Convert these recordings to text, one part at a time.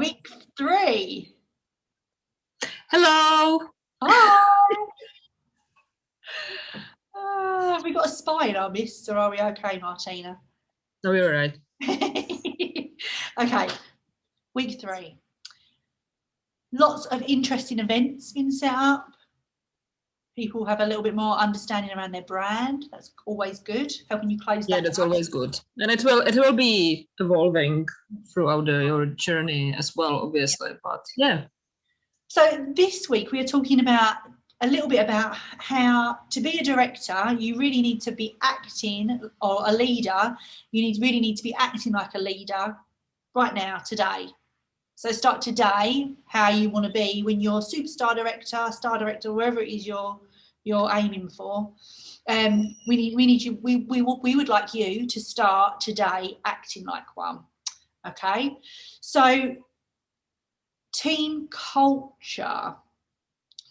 Week 3. Hello. Hi. Have we got a spy in our midst, or are we okay, Martina? No, we're right. Okay, week 3. Lots of interesting events been set up. People have a little bit more understanding around their brand. That's always good, helping you close that. Yeah, that's always good, and it will be evolving throughout your journey as well, obviously. But yeah. So this week we are talking about a little bit about how to be a director. You really need to be acting, or a leader. You really need to be acting like a leader right now, today. So start today how you want to be when you're superstar director, star director, wherever it is you're aiming for. We would like you to start today acting like one. Okay, so team culture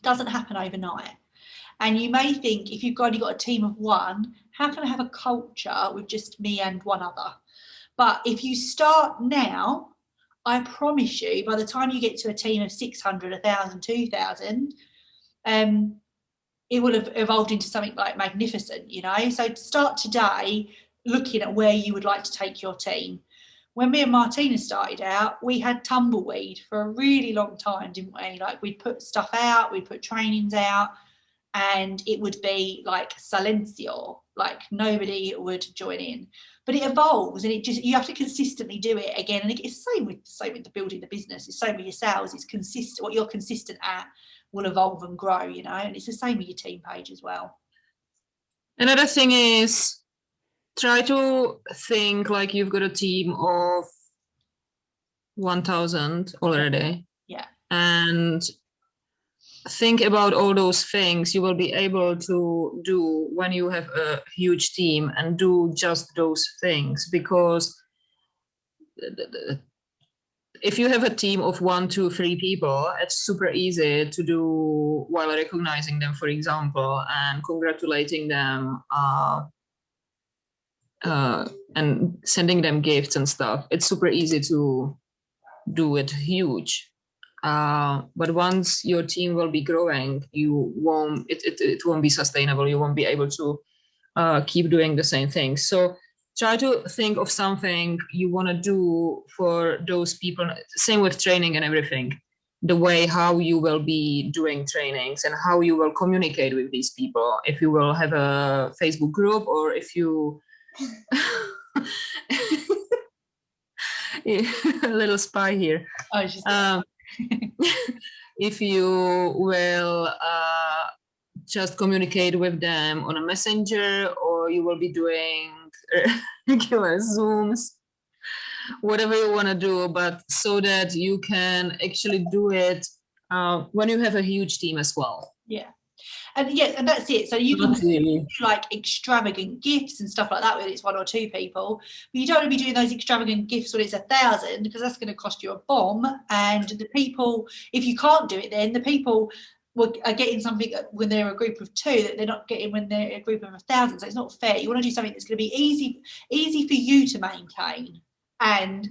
doesn't happen overnight. And you may think, if you've only got a team of one, how can I have a culture with just me and one other? But if you start now, I promise you, by the time you get to a team of 600, 1,000, 2,000, it will have evolved into something like magnificent, you know? So start today looking at where you would like to take your team. When me and Martina started out, we had tumbleweed for a really long time, didn't we? Like, we'd put stuff out, we'd put trainings out, and it would be like silencio, like nobody would join in. But it evolves, and you have to consistently do it again and again. It's the same with the building the business. It's same with your sales. It's consistent. What you're consistent at will evolve and grow, you know. And it's the same with your team page as well. Another thing is, try to think like you've got a team of 1,000 already. Yeah. And think about all those things you will be able to do when you have a huge team, and do just those things. Because if you have a team of 1, 2, 3 people, it's super easy to do while recognizing them, for example, and congratulating them, and sending them gifts and stuff. It's super easy to do it huge. But once your team will be growing, it won't be sustainable. You won't be able to keep doing the same thing. So try to think of something you want to do for those people. Same with training and everything. The way how you will be doing trainings and how you will communicate with these people. If you will have a Facebook group, or if you a little spy here. Oh, just if you will just communicate with them on a messenger, or you will be doing regular Zooms, whatever you want to do, but so that you can actually do it when you have a huge team as well. Yeah. And that's it. So you can do like extravagant gifts and stuff like that when it's 1 or 2 people, but you don't want to be doing those extravagant gifts when it's 1,000, because that's going to cost you a bomb. And the people, if you can't do it, then the people are getting something when they're a group of 2 that they're not getting when they're a group of 1,000. So it's not fair. You want to do something that's going to be easy for you to maintain, and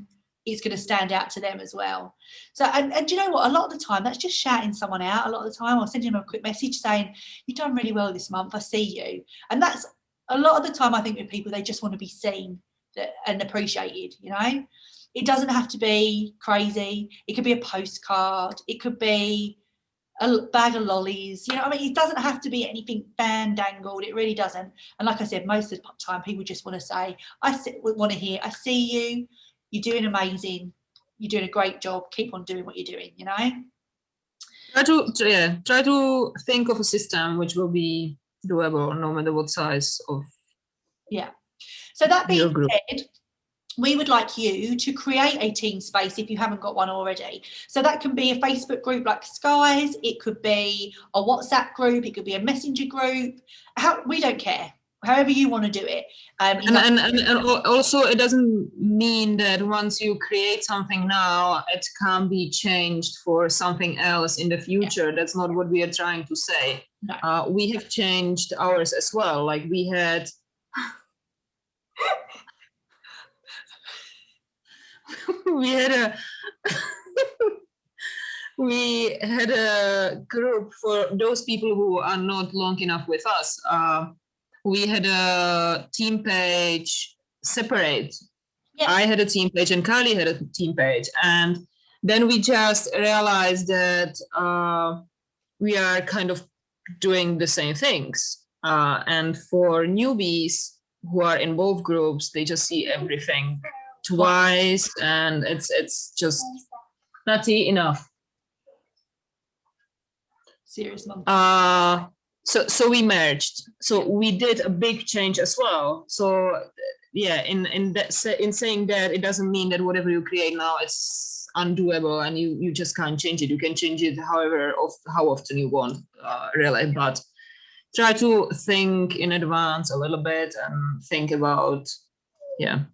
it's going to stand out to them as well. So, and you know what? A lot of the time, that's just shouting someone out. A lot of the time, I'll send them a quick message saying, "You've done really well this month. I see you." And that's a lot of the time. I think with people, they just want to be seen and appreciated. You know, it doesn't have to be crazy. It could be a postcard. It could be a bag of lollies. You know, I mean, it doesn't have to be anything fandangled. It really doesn't. And like I said, most of the time, people just want to say, want to hear, "I see you. You're doing amazing. You're doing a great job. Keep on doing what you're doing," you know? Try to think of a system which will be doable no matter what size of So that being said, we would like you to create a team space if you haven't got one already. So that can be a Facebook group like Skies. It could be a WhatsApp group. It could be a Messenger group. We don't care. However you want to do it. And also, it doesn't mean that once you create something now, it can be changed for something else in the future. Yeah. That's not what we are trying to say. No. We have changed ours as well. Like we had we had we had a group for those people who are not long enough with us. We had a team page separate. Yeah. I had a team page and Kylie had a team page. And then we just realized that we are kind of doing the same things. And for newbies who are in both groups, they just see everything twice, and it's just not enough. Serious mom. So we merged. So we did a big change as well. So yeah, in saying that, it doesn't mean that whatever you create now is undoable and you just can't change it. You can change it how often you want, really. But try to think in advance a little bit and think about, yeah.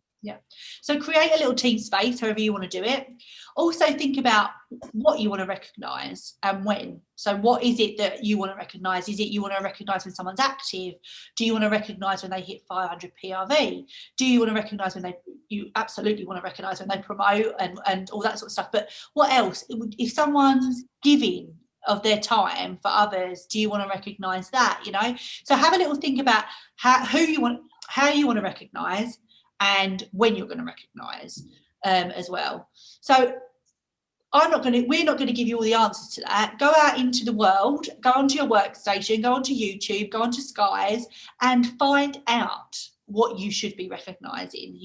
So create a little team space, however you want to do it. Also think about what you want to recognise and when. So what is it that you want to recognise? Is it you want to recognise when someone's active? Do you want to recognise when they hit 500 PRV? Do you want to recognise when you absolutely want to recognise when they promote and all that sort of stuff? But what else? If someone's giving of their time for others, do you want to recognise that? So have a little think about how you want to recognise and when you're going to recognise as well. So we're not going to give you all the answers to that. Go out into the world, go onto your workstation, go onto YouTube, go onto Skies and find out what you should be recognising.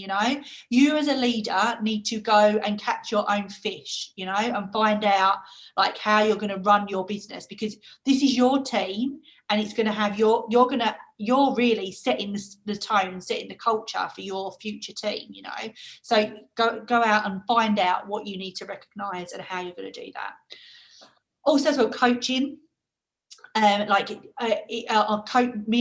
You as a leader need to go and catch your own fish, and find out like how you're going to run your business, because this is your team and it's going to have you're really setting the tone, setting the culture for your future team, So go out and find out what you need to recognise and how you're going to do that. Also as well, coaching. Me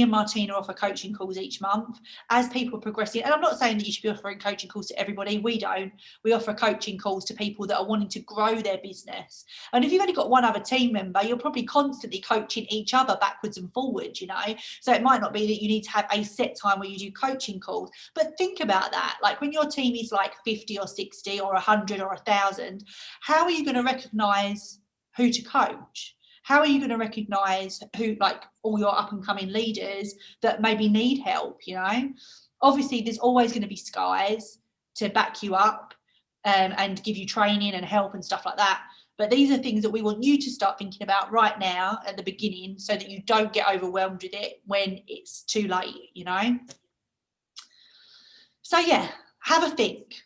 and Martina offer coaching calls each month as people are progressing. And I'm not saying that you should be offering coaching calls to everybody. We don't. We offer coaching calls to people that are wanting to grow their business. And if you've only got one other team member, you're probably constantly coaching each other backwards and forwards, So it might not be that you need to have a set time where you do coaching calls. But think about that. Like when your team is like 50 or 60 or 100 or 1,000, how are you going to recognise who to coach? How are you going to recognise who, like all your up and coming leaders that maybe need help, Obviously, there's always going to be Skies to back you up and give you training and help and stuff like that. But these are things that we want you to start thinking about right now at the beginning so that you don't get overwhelmed with it when it's too late, So, yeah, have a think.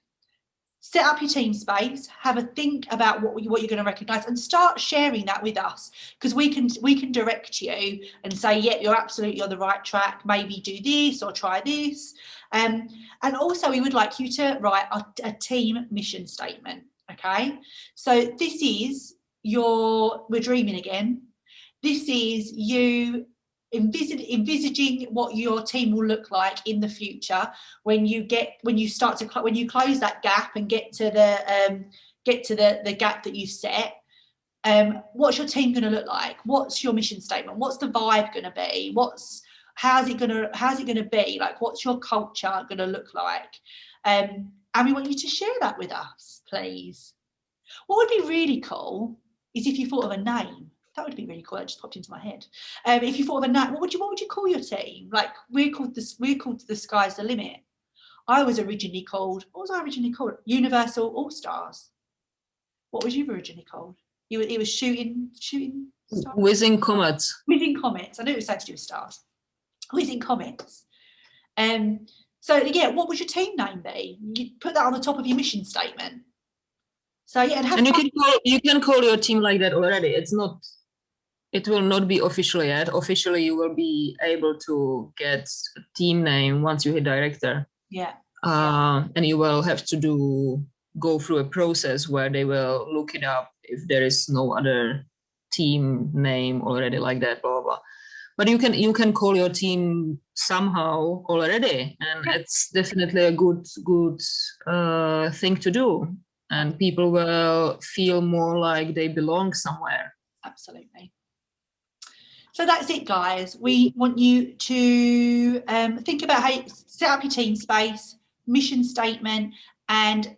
Set up your team space, have a think about what you're going to recognise and start sharing that with us, because we can direct you and say, yeah, you're absolutely on the right track, maybe do this or try this. And also we would like you to write a team mission statement, okay? So this is we're dreaming again. This is you envisaging what your team will look like in the future when you close that gap and get to the gap that you've set. What's your team going to look like? What's your mission statement? What's the vibe going to be? How's it going to be? Like, what's your culture going to look like? And we want you to share that with us, please. What would be really cool is if you thought of a name. That would be really cool. That just popped into my head. If you thought of a name, what would you call your team? Like we're called the Sky's the Limit. I was originally called. What was I originally called? Universal All Stars. What was you originally called? It was shooting stars? Whizzing Comets. Whizzing Comets. I knew it was something to do with stars. Whizzing Comets. So yeah, what would your team name be? You put that on the top of your mission statement. So yeah, and you can call your team like that already. It will not be official yet. Officially, you will be able to get a team name once you hit director. Yeah. And you will have to go through a process where they will look it up if there is no other team name already like that, blah, blah, blah. But you can call your team somehow already, and it's definitely a good thing to do. And people will feel more like they belong somewhere. Absolutely. So that's it, guys. We want you to think about how you set up your team space, mission statement, and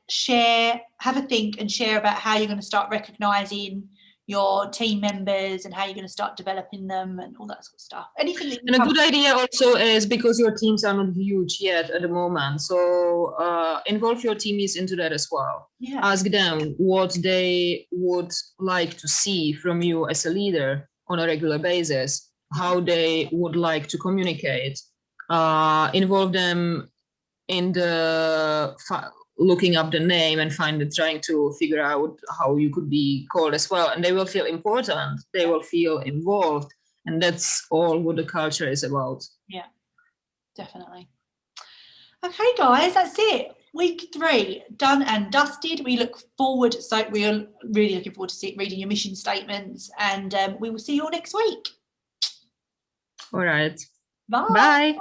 have a think and share about how you're going to start recognising your team members and how you're going to start developing them and all that sort of stuff. Anything that you And a good idea also is, because your teams are not huge yet at the moment, so involve your teammates into that as well. Yeah. Ask them what they would like to see from you as a leader on a regular basis, how they would like to communicate. Involve them in the looking up the name and trying to figure out how you could be called as well. And they will feel important. They will feel involved. And that's all what the culture is about. Yeah, definitely. Okay, guys, that's it. Week 3 done and dusted. We are really looking forward to reading your mission statements, and we will see you all next week. All right. Bye. Bye.